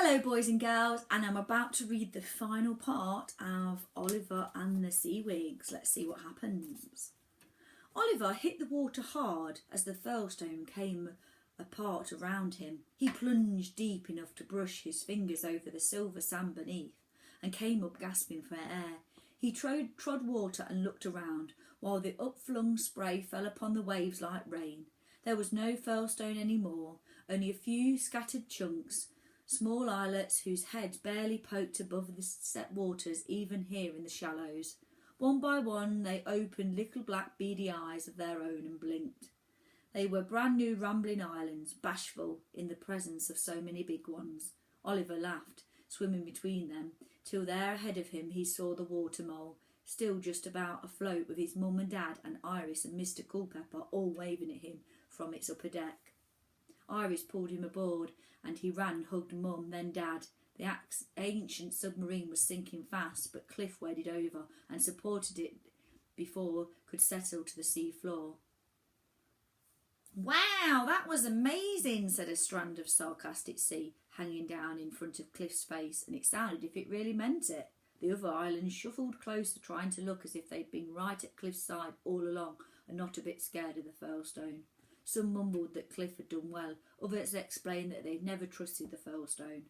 Hello boys and girls, and I'm about to read the final part of Oliver and the Seawigs. Let's see what happens. Oliver hit the water hard as the furlstone came apart around him. He plunged deep enough to brush his fingers over the silver sand beneath and came up gasping for air. He trod water and looked around while the upflung spray fell upon the waves like rain. There was no furlstone any more, only a few scattered chunks, small islets whose heads barely poked above the set waters even here in the shallows. One by one they opened little black beady eyes of their own and blinked. They were brand new rambling islands, bashful in the presence of so many big ones. Oliver laughed, swimming between them, till there ahead of him he saw the water mole, still just about afloat with his mum and dad and Iris and Mr. Culpepper all waving at him from its upper deck. Iris pulled him aboard, and he ran, hugged Mum, then Dad. The ancient submarine was sinking fast, but Cliff waded over and supported it before could settle to the sea floor. "Wow, that was amazing," said a strand of sarcastic sea hanging down in front of Cliff's face, and it sounded as if it really meant it. The other islands shuffled closer, trying to look as if they'd been right at Cliff's side all along and not a bit scared of the furlstone. Some mumbled that Cliff had done well, others explained that they'd never trusted the furlstone.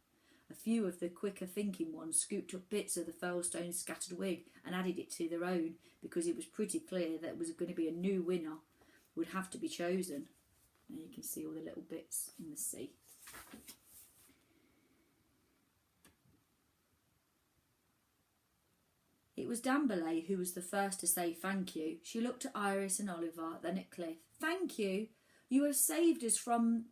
A few of the quicker thinking ones scooped up bits of the furlstone's scattered wig and added it to their own, because it was pretty clear that it was going to be a new winner would have to be chosen. Now you can see all the little bits in the sea. It was Damberlay who was the first to say thank you. She looked at Iris and Oliver, then at Cliff. "Thank you. You have saved us from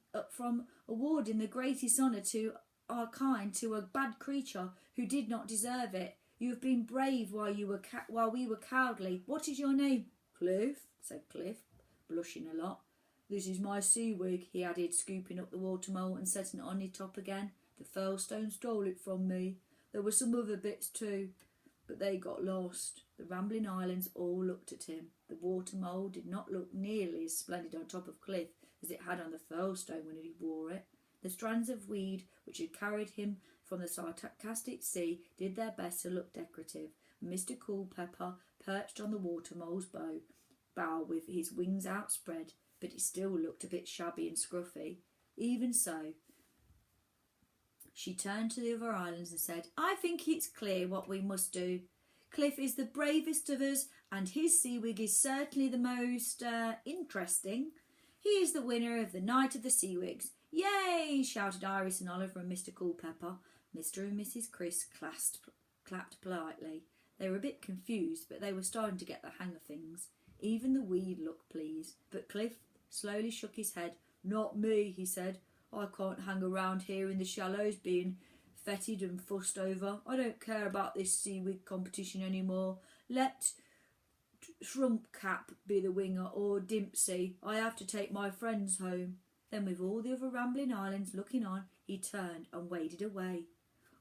awarding the greatest honour to our kind to a bad creature who did not deserve it. You have been brave while we were cowardly. What is your name?" "Cliff," said Cliff, blushing a lot. "This is my seawig," he added, scooping up the water mole and setting it on his top again. "The furlstone stole it from me. There were some other bits too, but they got lost." The rambling islands all looked at him. The water mole did not look nearly as splendid on top of Cliff as it had on the furlstone when he wore it. The strands of weed which had carried him from the sarcastic sea did their best to look decorative, and Mr. Culpepper perched on the water mole's bow with his wings outspread, but it still looked a bit shabby and scruffy. Even so, she turned to the other islands and said, "I think it's clear what we must do. Cliff is the bravest of us, and his seawig is certainly the most interesting. He is the winner of the Night of the Seawigs." "Yay!" shouted Iris and Oliver and Mr. Culpepper. Mr. and Mrs. Chris clapped politely. They were a bit confused, but they were starting to get the hang of things. Even the weed looked pleased, but Cliff slowly shook his head. "Not me," he said. "I can't hang around here in the shallows being feted and fussed over. I don't care about this seawig competition anymore. Let Shrumpcap be the winner, or Dimpsey. I have to take my friends home." Then, with all the other rambling islands looking on, he turned and waded away.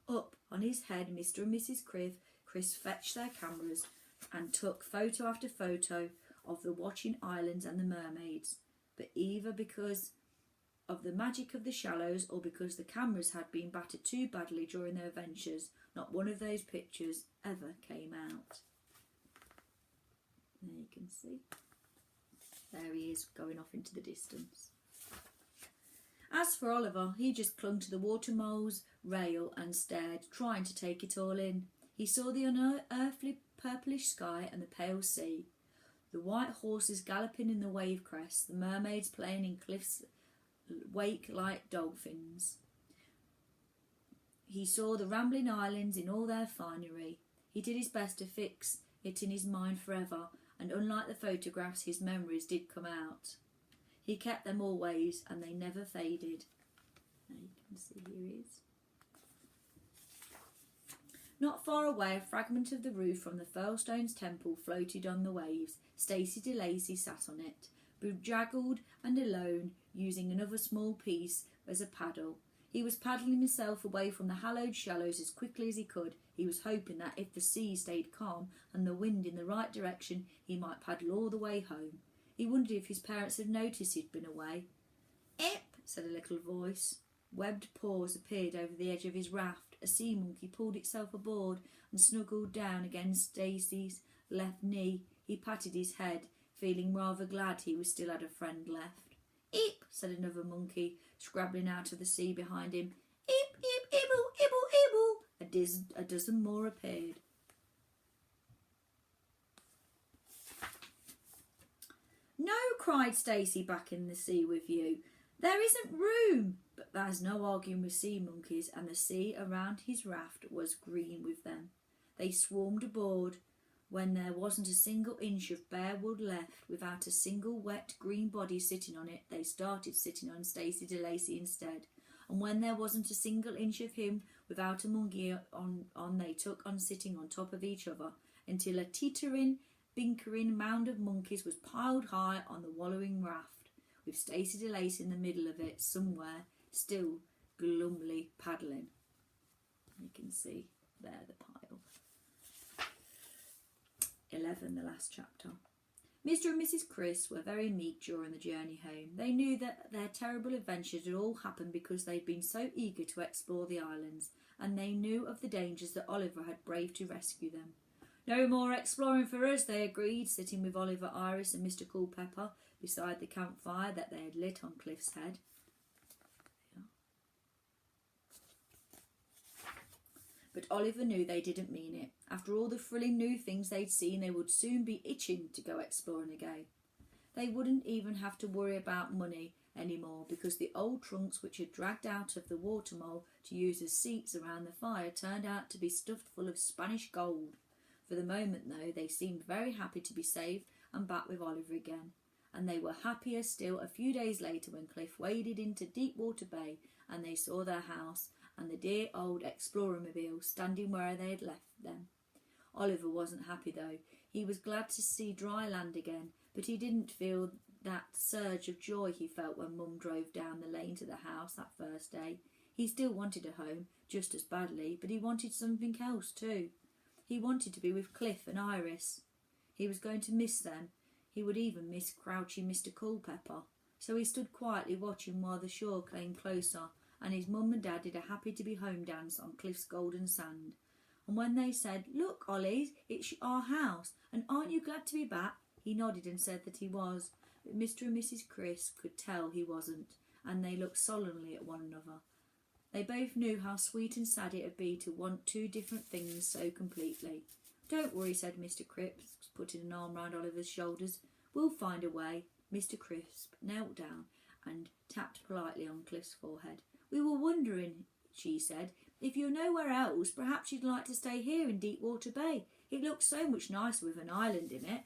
Up on his head, Mr. and Mrs. Chris fetched their cameras and took photo after photo of the watching islands and the mermaids. But either because of the magic of the shallows or because the cameras had been battered too badly during their adventures, not one of those pictures ever came out. There you can see. There he is, going off into the distance. As for Oliver, he just clung to the water mole's rail and stared, trying to take it all in. He saw the unearthly purplish sky and the pale sea, the white horses galloping in the wave crests, the mermaids playing in Cliff's wake like dolphins. He saw the rambling islands in all their finery. He did his best to fix it in his mind forever, and unlike the photographs, his memories did come out. He kept them always, and they never faded. There you can see, here he is. Not far away, a fragment of the roof from the Furlstone's temple floated on the waves. Stacey de Lacy sat on it, bedraggled and alone, using another small piece as a paddle. He was paddling himself away from the hallowed shallows as quickly as he could. He was hoping that if the sea stayed calm and the wind in the right direction, he might paddle all the way home. He wondered if his parents had noticed he'd been away. "Ep," said a little voice. Webbed paws appeared over the edge of his raft. A sea monkey pulled itself aboard and snuggled down against Stacey's left knee. He patted his head, feeling rather glad he still had a friend left. "Eep," said another monkey, scrabbling out of the sea behind him. "Eep, eep, ibble, ibble, ibble." A dozen more appeared. "No," cried Stacey, back in the sea with you. "There isn't room." But there's no arguing with sea monkeys, and the sea around his raft was green with them. They swarmed aboard. When there wasn't a single inch of bare wood left, without a single wet green body sitting on it, they started sitting on Stacey de Lacy instead. And when there wasn't a single inch of him without a monkey on, they took on sitting on top of each other, until a teetering, binkering mound of monkeys was piled high on the wallowing raft, with Stacey de Lacy in the middle of it somewhere, still glumly paddling. You can see there the pile. 11, the last chapter. Mr. and Mrs. Chris were very meek during the journey home. They knew that their terrible adventures had all happened because they'd been so eager to explore the islands, and they knew of the dangers that Oliver had braved to rescue them. "No more exploring for us," they agreed, sitting with Oliver, Iris and Mr. Culpepper beside the campfire that they had lit on Cliff's Head. But Oliver knew they didn't mean it. After all the thrilling new things they'd seen, they would soon be itching to go exploring again. They wouldn't even have to worry about money anymore, because the old trunks which had dragged out of the water mole to use as seats around the fire turned out to be stuffed full of Spanish gold. For the moment, though, they seemed very happy to be saved and back with Oliver again. And they were happier still a few days later when Cliff waded into Deepwater Bay and they saw their house and the dear old Explorer-mobile standing where they had left them. Oliver wasn't happy, though. He was glad to see dry land again, but he didn't feel that surge of joy he felt when Mum drove down the lane to the house that first day. He still wanted a home, just as badly, but he wanted something else too. He wanted to be with Cliff and Iris. He was going to miss them. He would even miss crouching Mr. Culpepper. So he stood quietly watching while the shore came closer, and his mum and dad did a happy-to-be-home dance on Cliff's golden sand. And when they said, "Look, Ollie, it's our house, and aren't you glad to be back?" he nodded and said that he was. But Mr. and Mrs. Chris could tell he wasn't, and they looked solemnly at one another. They both knew how sweet and sad it would be to want two different things so completely. "Don't worry," said Mr. Crisp, putting an arm round Oliver's shoulders. "We'll find a way." Mr. Crisp knelt down and tapped politely on Cliff's forehead. "We were wondering," she said, "if you're nowhere else, perhaps you'd like to stay here in Deepwater Bay. It looks so much nicer with an island in it."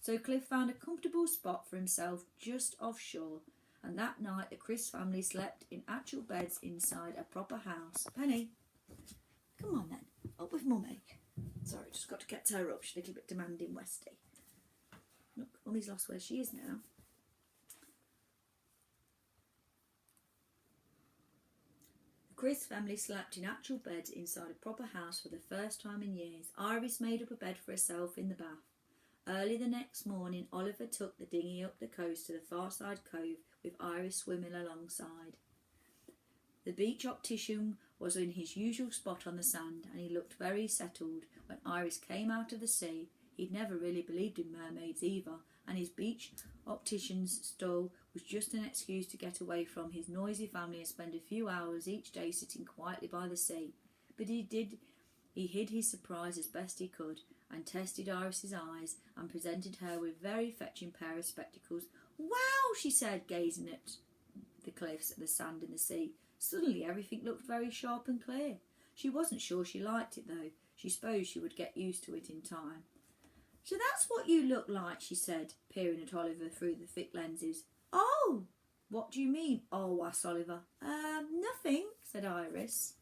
So Cliff found a comfortable spot for himself just offshore, and that night the Chris family slept in actual beds inside a proper house. Penny, come on then, up with Mummy. Sorry, just got to get her up. She's a little bit demanding, Westy. Look, Mummy's lost where she is now. The Chris family slept in actual beds inside a proper house for the first time in years. Iris made up a bed for herself in the bath. Early the next morning, Oliver took the dinghy up the coast to the far side cove, with Iris swimming alongside. The beach optician was in his usual spot on the sand, and he looked very settled when Iris came out of the sea. He'd never really believed in mermaids either, and his beach optician's stall was just an excuse to get away from his noisy family and spend a few hours each day sitting quietly by the sea. But he hid his surprise as best he could, and tested Iris's eyes, and presented her with a very fetching pair of spectacles. "Wow," she said, gazing at the cliffs, at the sand and the sea. Suddenly everything looked very sharp and clear. She wasn't sure she liked it, though. She supposed she would get used to it in time. "So that's what you look like," she said, peering at Oliver through the thick lenses. "Oh!" "What do you mean, oh?" asked Oliver. Nothing," said Iris.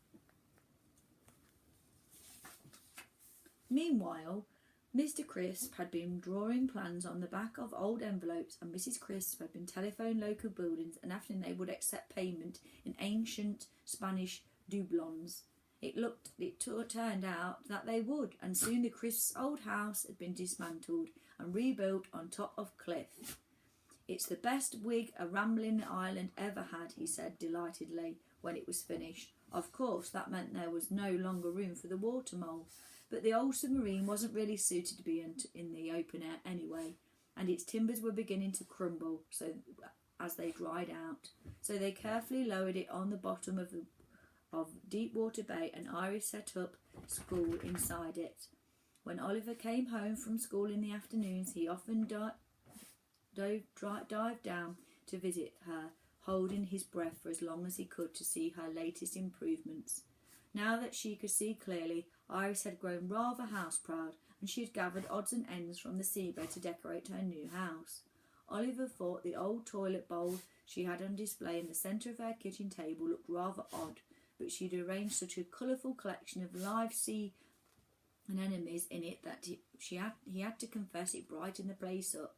Meanwhile, Mr. Crisp had been drawing plans on the back of old envelopes, and Mrs. Crisp had been telephoning local buildings and asking they would accept payment in ancient Spanish doubloons. It turned out that they would, and soon the Crisps' old house had been dismantled and rebuilt on top of cliff. It's the best wig a rambling island ever had, he said delightedly when it was finished. Of course, that meant there was no longer room for the water mole, but the old submarine wasn't really suited to be in the open air anyway, and its timbers were beginning to crumble as they dried out. So they carefully lowered it on the bottom of Deepwater Bay, and Iris set up school inside it. When Oliver came home from school in the afternoons, he often dived down to visit her, holding his breath for as long as he could to see her latest improvements. Now that she could see clearly, Iris had grown rather house-proud, and she had gathered odds and ends from the seabed to decorate her new house. Oliver thought the old toilet bowl she had on display in the centre of her kitchen table looked rather odd, but she'd arranged such a colourful collection of live sea anemones in it that he had to confess it brightened the place up.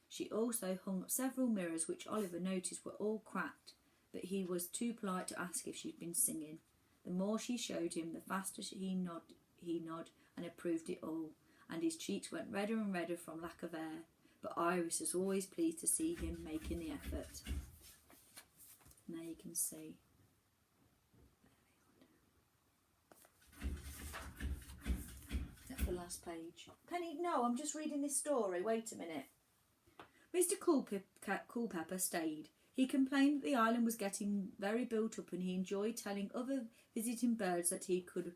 She also hung up several mirrors which Oliver noticed were all cracked, but he was too polite to ask if she'd been singing. The more she showed him, the faster he nodded and approved it all, and his cheeks went redder and redder from lack of air. But Iris was always pleased to see him making the effort. And there you can see. That's the last page. Penny, no, I'm just reading this story. Wait a minute. Mr. Culpepper stayed. He complained that the island was getting very built up, and he enjoyed telling other visiting birds that he could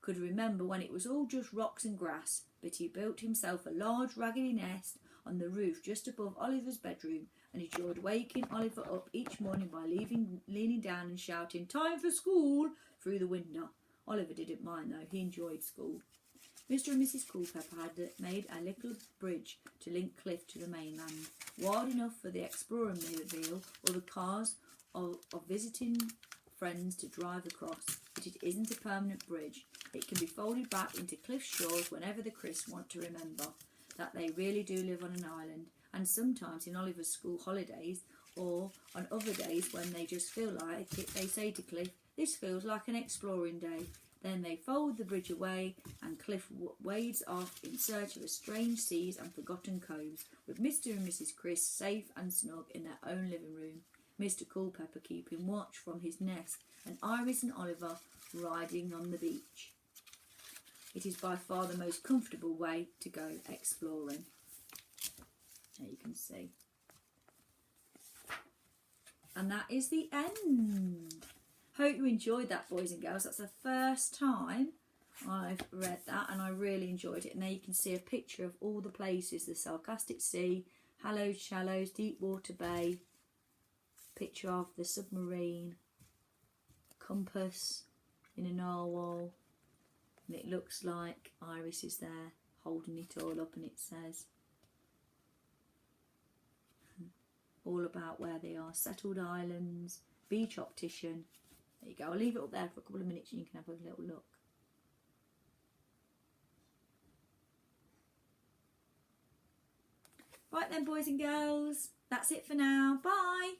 remember when it was all just rocks and grass. But he built himself a large raggedy nest on the roof just above Oliver's bedroom, and enjoyed waking Oliver up each morning by leaning down and shouting, "Time for school!" through the window. Oliver didn't mind though, he enjoyed school. Mr. and Mrs. Culpepper had made a little bridge to link Cliff to the mainland, wide enough for the explorer-mobile or the cars of visiting friends to drive across, but it isn't a permanent bridge. It can be folded back into Cliff's shores whenever the Chris want to remember that they really do live on an island, and sometimes in Oliver's school holidays or on other days when they just feel like it, they say to Cliff, "This feels like an exploring day." Then they fold the bridge away, and Cliff wades off in search of strange seas and forgotten coves, with Mr. and Mrs. Chris safe and snug in their own living room, Mr. Culpepper keeping watch from his nest, and Iris and Oliver riding on the beach. It is by far the most comfortable way to go exploring. There you can see. And that is the end. Hope you enjoyed that, boys and girls. That's the first time I've read that, and I really enjoyed it. And there you can see a picture of all the places: the Sarcastic Sea, Hallowed Shallows, Deepwater Bay, picture of the submarine, compass in a narwhal, and it looks like Iris is there holding it all up, and it says all about where they are: settled islands, beach optician. There you go. I'll leave it up there for a couple of minutes and you can have a little look. Right then, boys and girls, that's it for now. Bye.